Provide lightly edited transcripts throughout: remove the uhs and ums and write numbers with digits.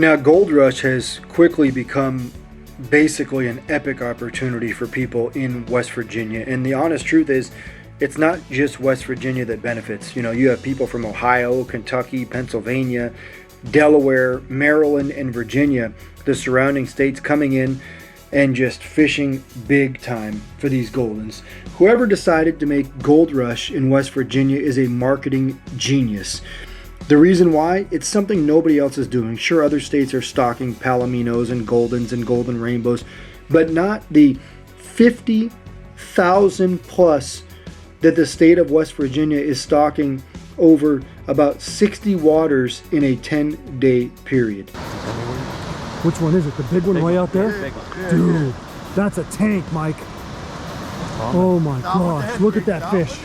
Now, Gold Rush has quickly become basically an epic opportunity for people in West Virginia. And the honest truth is, it's not just West Virginia that benefits. You know, you have people from Ohio, Kentucky, Pennsylvania, Delaware, Maryland, and Virginia, the surrounding states, coming in and just fishing big time for these Goldens. Whoever decided to make Gold Rush in West Virginia is a marketing genius. The reason why? It's something nobody else is doing. Sure, other states are stocking Palominos and Goldens and Golden Rainbows, but not the 50,000 plus that the state of West Virginia is stocking over about 60 waters in a 10-day period. Which one is it? The big one way out there? Big one. Dude, that's a tank, Mike. Oh my gosh, look at that fish.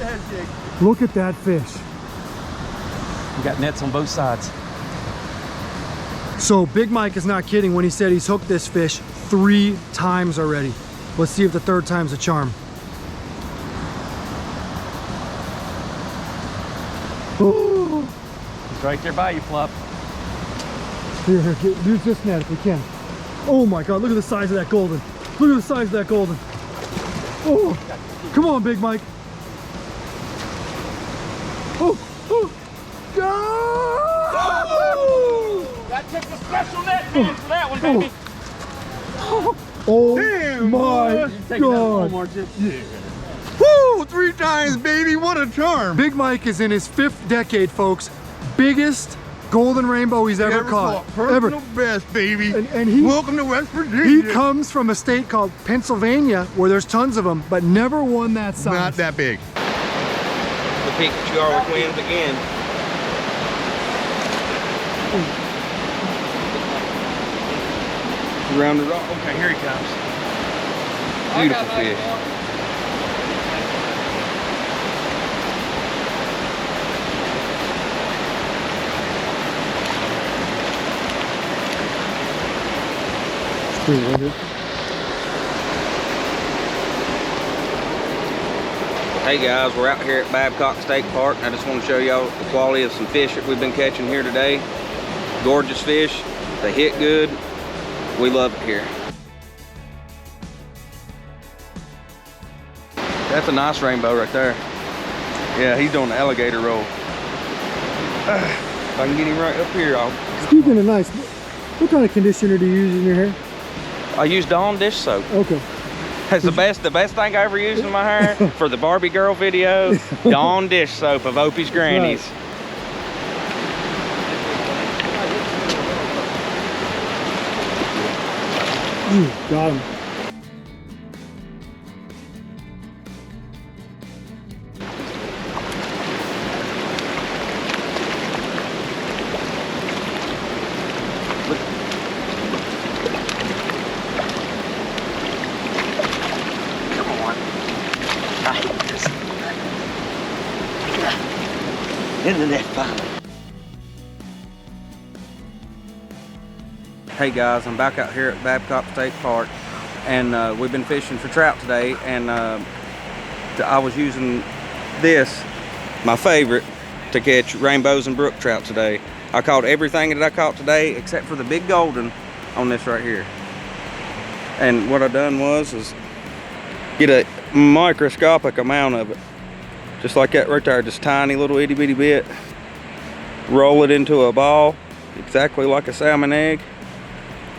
Look at that fish. We got nets on both sides. So Big Mike is not kidding when he said he's hooked this fish 3 times already. Let's see if the 3rd time's a charm. Oh. It's right there by you, Flop. Here, use this net if we can. Oh my God, look at the size of that golden. Look at the size of that golden. Oh, come on, Big Mike. Oh, oh. That takes a special net man for that one, baby. Oh Damn, my God. Woo! 3 times, baby. What a charm. Big Mike is in his 5th decade, folks. Biggest golden rainbow he's ever caught. Personal best, baby. And he, welcome to West Virginia. He comes from a state called Pennsylvania where there's tons of them, but never one that size. Not that big. The Pikachu always wins again. Around the rock. Okay, here he comes. Beautiful fish. Hey guys, we're out here at Pautzke State Park. I just want to show y'all the quality of some fish that we've been catching here today. Gorgeous fish. They hit good. We love it here. That's a nice rainbow right there. Yeah, he's doing the alligator roll. If I can get him right up here, I'll... Speaking of nice, what kind of conditioner do you use in your hair? I use Dawn dish soap. Okay. It's the best thing I ever used in my hair for the Barbie girl video. Dawn dish soap of Opie's Grannies. Right. Got him. Into that finally. Hey guys, I'm back out here at Pautzke State Park, and we've been fishing for trout today, and I was using this, my favorite, to catch rainbows and brook trout today. I caught everything that I caught today except for the big golden on this right here. And what I done was get a microscopic amount of it. Just like that right there, just tiny little itty bitty bit. Roll it into a ball, exactly like a salmon egg,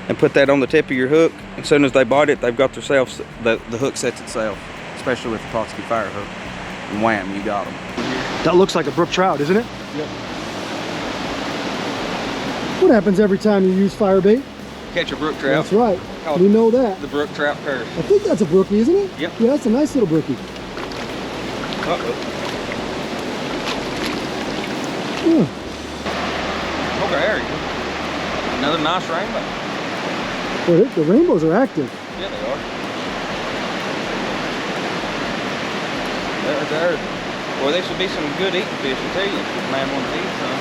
and put that on the tip of your hook. As soon as they bite it, they've got themselves, the hook sets itself, especially with the Pautzke fire hook. And wham, you got them. That looks like a brook trout, isn't it? Yep. What happens every time you use fire bait? Catch a brook trout. That's right. We know that. The brook trout curse. I think that's a brookie, isn't it? Yep. Yeah, that's a nice little brookie. Uh-oh. Yeah. Okay, there you go. Another nice rainbow. Well, the rainbows are active. Yeah, they are. There. Well, there should be some good eating fish, I tell you, if the man wants to eat some.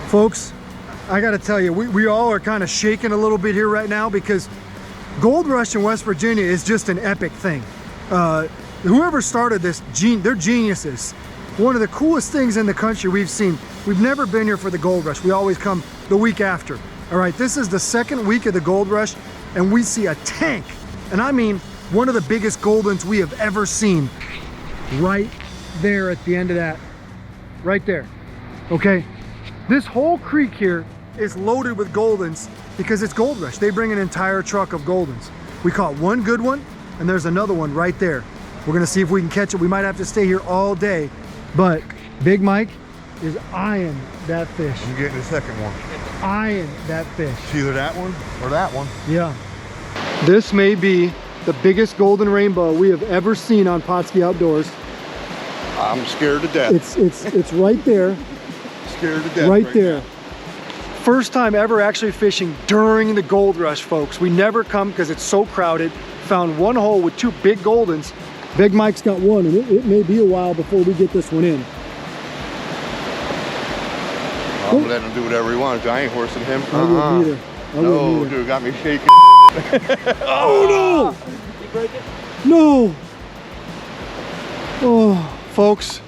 Folks, I I gotta tell you, we all are kind of shaking a little bit here right now because Gold Rush in West Virginia is just an epic thing. Whoever started this, they're geniuses. One of the coolest things in the country we've seen. We've never been here for the Gold Rush. We always come the week after. All right, this is the second week of the Gold Rush, and we see a tank. And I mean, one of the biggest Goldens we have ever seen. Right there at the end of that. Right there. Okay? This whole creek here is loaded with Goldens because it's Gold Rush. They bring an entire truck of Goldens. We caught one good one, and there's another one right there. We're gonna see if we can catch it. We might have to stay here all day, but Big Mike is eyeing that fish. I'm getting the second one. Eyeing that fish. It's either that one or that one. Yeah. This may be the biggest golden rainbow we have ever seen on Pautzke Outdoors. I'm scared to death. It's right there. Scared to death. Right there. now. First time ever actually fishing during the Gold Rush, folks. We never come because it's so crowded. Found one hole with two big Goldens. Big Mike's got one, and it may be a while before we get this one in. I'm letting him do whatever he wants. I ain't horsing him. I wouldn't either. I wouldn't No, either. dude, got me shaking. Oh no! No! Oh, folks,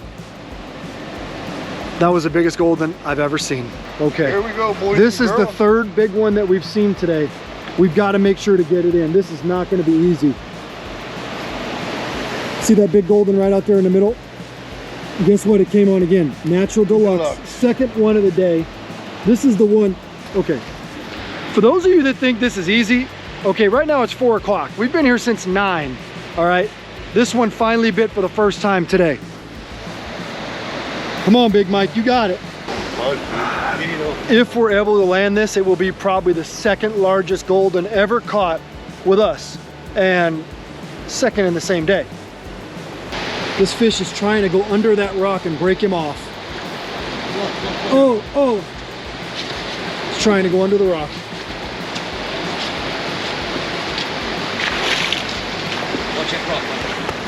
that was the biggest golden I've ever seen. Okay. Here we go, boys. This and is the girls. third big one that we've seen today. We've got to make sure to get it in. This is not going to be easy. See that big golden right out there in the middle? Guess what? It came on again. Natural Deluxe. Second one of the day. This is the one. Okay. For those of you that think this is easy, okay, right now it's 4 o'clock. We've been here since 9. All right. This one finally bit for the first time today. Come on, Big Mike. You got it. If we're able to land this, it will be probably the second largest golden ever caught with us, and second in the same day. This fish is trying to go under that rock and break him off. Oh. It's trying to go under the rock.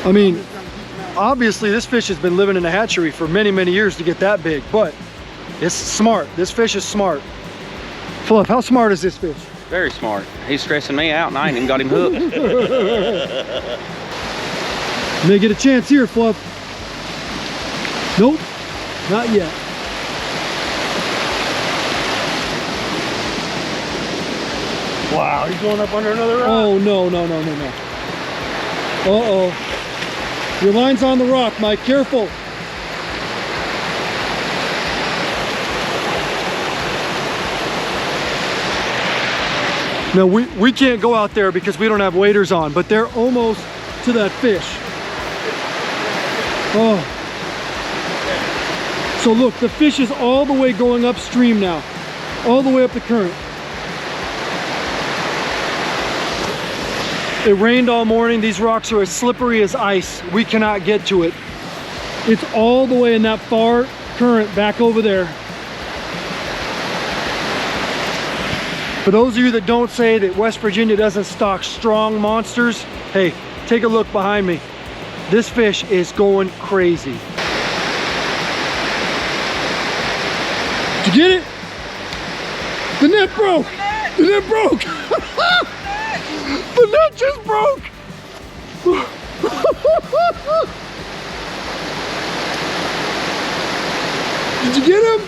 I mean, obviously this fish has been living in a hatchery for many, many years to get that big, but it's smart. This fish is smart. Fluff, how smart is this fish? Very smart. He's stressing me out and I ain't even got him hooked. May get a chance here, Fluff. Nope, not yet. Wow, he's going up under another rock. Oh, no. Uh-oh. Your line's on the rock, Mike. Careful. No, we can't go out there because we don't have waders on, but they're almost to that fish. Oh. So look, the fish is all the way going upstream now. All the way up the current. It rained all morning. These rocks are as slippery as ice. We cannot get to it. It's all the way in that far current back over there. For those of you that don't say that West Virginia doesn't stock strong monsters, hey, take a look behind me. This fish is going crazy. Did you get it? The net broke! The net broke! The net just broke! Did you get him?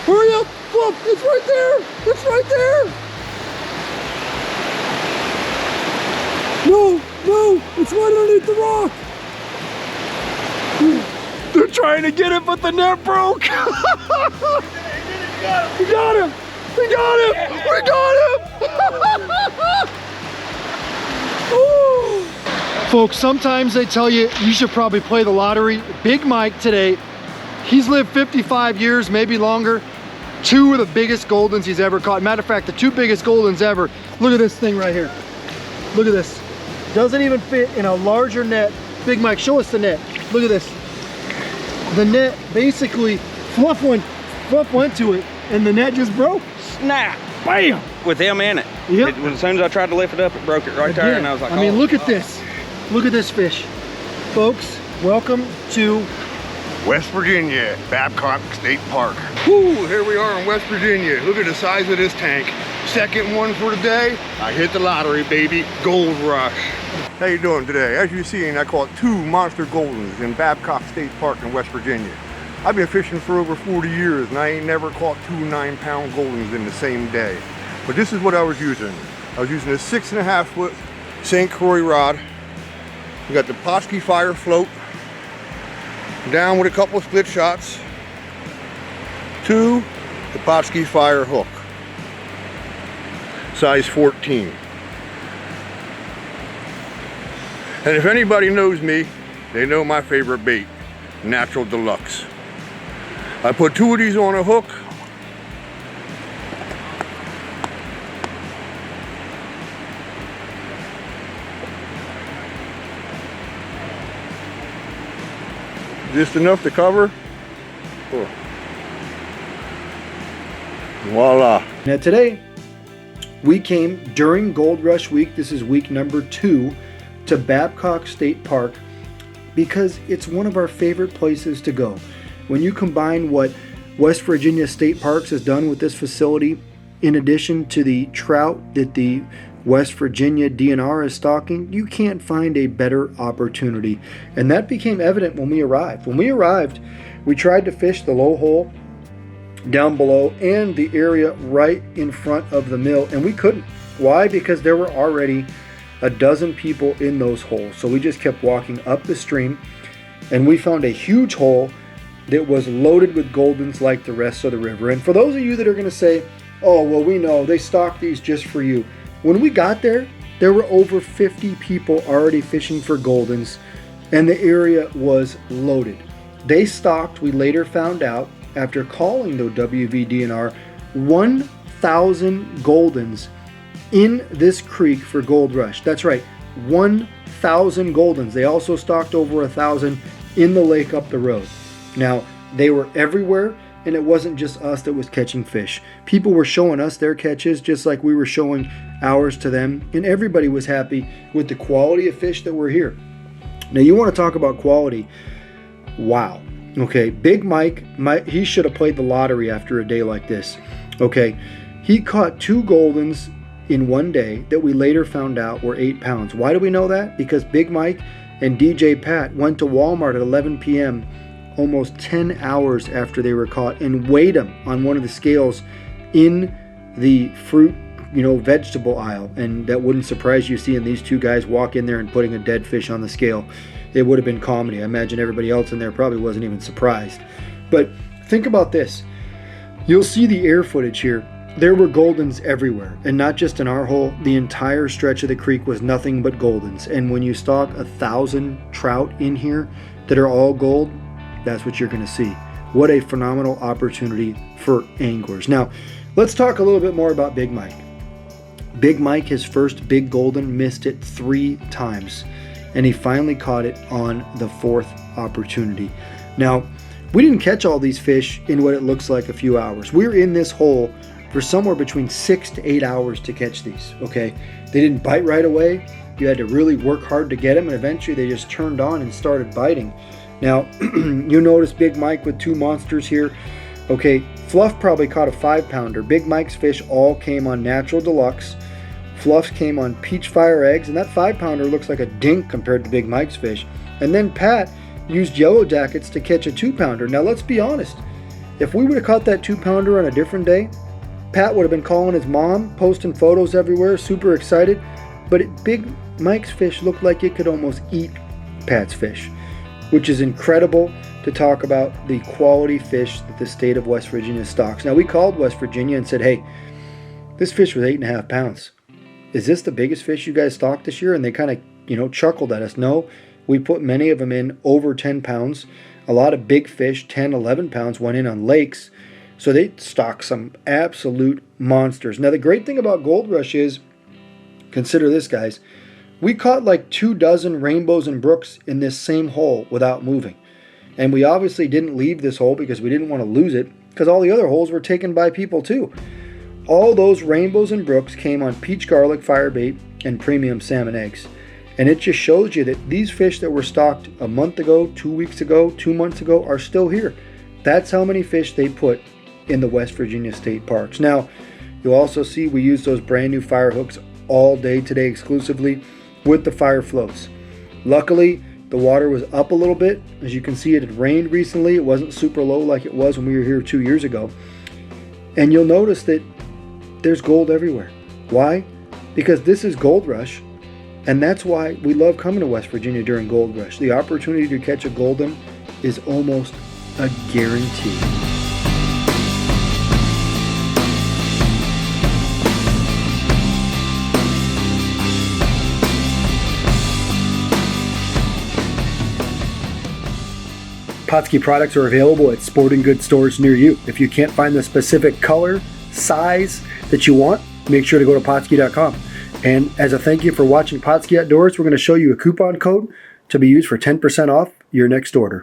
Hurry up! Look, it's right there! It's right there! No! It's right underneath the rock! They're trying to get it, but the net broke! We got him! We got him! We got him! Folks, sometimes they tell you you should probably play the lottery. Big Mike today, he's lived 55 years, maybe longer. 2 of the biggest goldens he's ever caught. Matter of fact, the 2 biggest goldens ever. Look at this thing right here. Look at this. Doesn't even fit in a larger net. Big Mike, show us the net. Look at this. The net basically, Fluff went to it, and the net just broke. Snap! Bam! With him in it. Yep. As soon as I tried to lift it up, it broke it right there, and I was like, I mean, oh, look at this. Look at this fish. Folks, welcome to West Virginia, Babcock State Park. Woo, here we are in West Virginia. Look at the size of this tank. Second one for the day. I hit the lottery, baby. Gold rush. How you doing today? As you've seen, I caught 2 monster goldens in Babcock State Park in West Virginia. I've been fishing for over 40 years and I ain't never caught 2 9-pound goldens in the same day. But this is what I was using. I was using a 6.5 foot St. Croix rod. We got the Pautzke Fire float. Down with a couple of split shots to the Pautzke Fire hook, size 14. And if anybody knows me, they know my favorite bait, Natural Deluxe. I put 2 of these on a hook. Just enough to cover. Oh. Voila. Now today, we came during Gold Rush Week, this is week number 2, to Babcock State Park because it's one of our favorite places to go. When you combine what West Virginia State Parks has done with this facility, in addition to the trout that the West Virginia DNR is stocking, you can't find a better opportunity. And that became evident when we arrived. When we arrived, we tried to fish the low hole down below and the area right in front of the mill, and we couldn't. Why? Because there were already a dozen people in those holes. So we just kept walking up the stream and we found a huge hole that was loaded with goldens like the rest of the river. And for those of you that are going to say, oh, well, we know they stock these just for you. When we got there, there were over 50 people already fishing for goldens, and the area was loaded. They stocked, we later found out, after calling the WVDNR, 1,000 goldens in this creek for Gold Rush. That's right, 1,000 goldens. They also stocked over 1,000 in the lake up the road. Now, they were everywhere, and it wasn't just us that was catching fish. People were showing us their catches just like we were showing ours to them, and everybody was happy with the quality of fish that were here. Now, you want to talk about quality. Wow. Okay, Big Mike, he should have played the lottery after a day like this. Okay, he caught 2 goldens in one day that we later found out were 8 pounds. Why do we know that? Because Big Mike and DJ Pat went to Walmart at 11 p.m. almost 10 hours after they were caught and weighed them on one of the scales in the fruit, vegetable aisle. And that wouldn't surprise you seeing these 2 guys walk in there and putting a dead fish on the scale. It would have been comedy. I imagine everybody else in there probably wasn't even surprised. But think about this. You'll see the air footage here. There were goldens everywhere, and not just in our hole. The entire stretch of the creek was nothing but goldens. And when you stock 1,000 trout in here that are all gold, that's what you're going to see. What a phenomenal opportunity for anglers. Now, let's talk a little bit more about Big Mike. Big Mike, his first big golden, missed it 3 times, and he finally caught it on the 4th opportunity. Now, we didn't catch all these fish in what it looks like a few hours. We were in this hole for somewhere between 6 to 8 hours to catch these, okay? They didn't bite right away. You had to really work hard to get them, and eventually they just turned on and started biting. Now, you notice Big Mike with 2 monsters here. Okay, Fluff probably caught a 5-pounder. Big Mike's fish all came on Natural Deluxe. Fluff's came on Peach Fire eggs, and that 5-pounder looks like a dink compared to Big Mike's fish. And then Pat used Yellow Jackets to catch a 2-pounder. Now, let's be honest. If we would have caught that 2-pounder on a different day, Pat would have been calling his mom, posting photos everywhere, super excited. But Big Mike's fish looked like it could almost eat Pat's fish, which is incredible to talk about the quality fish that the state of West Virginia stocks. Now, we called West Virginia and said, hey, this fish was 8.5 pounds. Is this the biggest fish you guys stocked this year? And they kind of, chuckled at us. No, we put many of them in over 10 pounds. A lot of big fish, 10, 11 pounds, went in on lakes. So they stocked some absolute monsters. Now, the great thing about Gold Rush is, consider this, guys. We caught like 24 rainbows and brooks in this same hole without moving. And we obviously didn't leave this hole because we didn't want to lose it, because all the other holes were taken by people too. All those rainbows and brooks came on peach garlic firebait and premium salmon eggs. And it just shows you that these fish that were stocked a month ago, 2 weeks ago, 2 months ago are still here. That's how many fish they put in the West Virginia state parks. Now, you'll also see we use those brand new fire hooks all day today exclusively with the fire floats. Luckily, the water was up a little bit. As you can see, it had rained recently. It wasn't super low like it was when we were here 2 years ago. And you'll notice that there's gold everywhere. Why? Because this is Gold Rush, and that's why we love coming to West Virginia during Gold Rush. The opportunity to catch a golden is almost a guarantee. Pautzke products are available at sporting goods stores near you. If you can't find the specific color, size that you want, make sure to go to Pautzke.com. And as a thank you for watching Pautzke Outdoors, we're going to show you a coupon code to be used for 10% off your next order.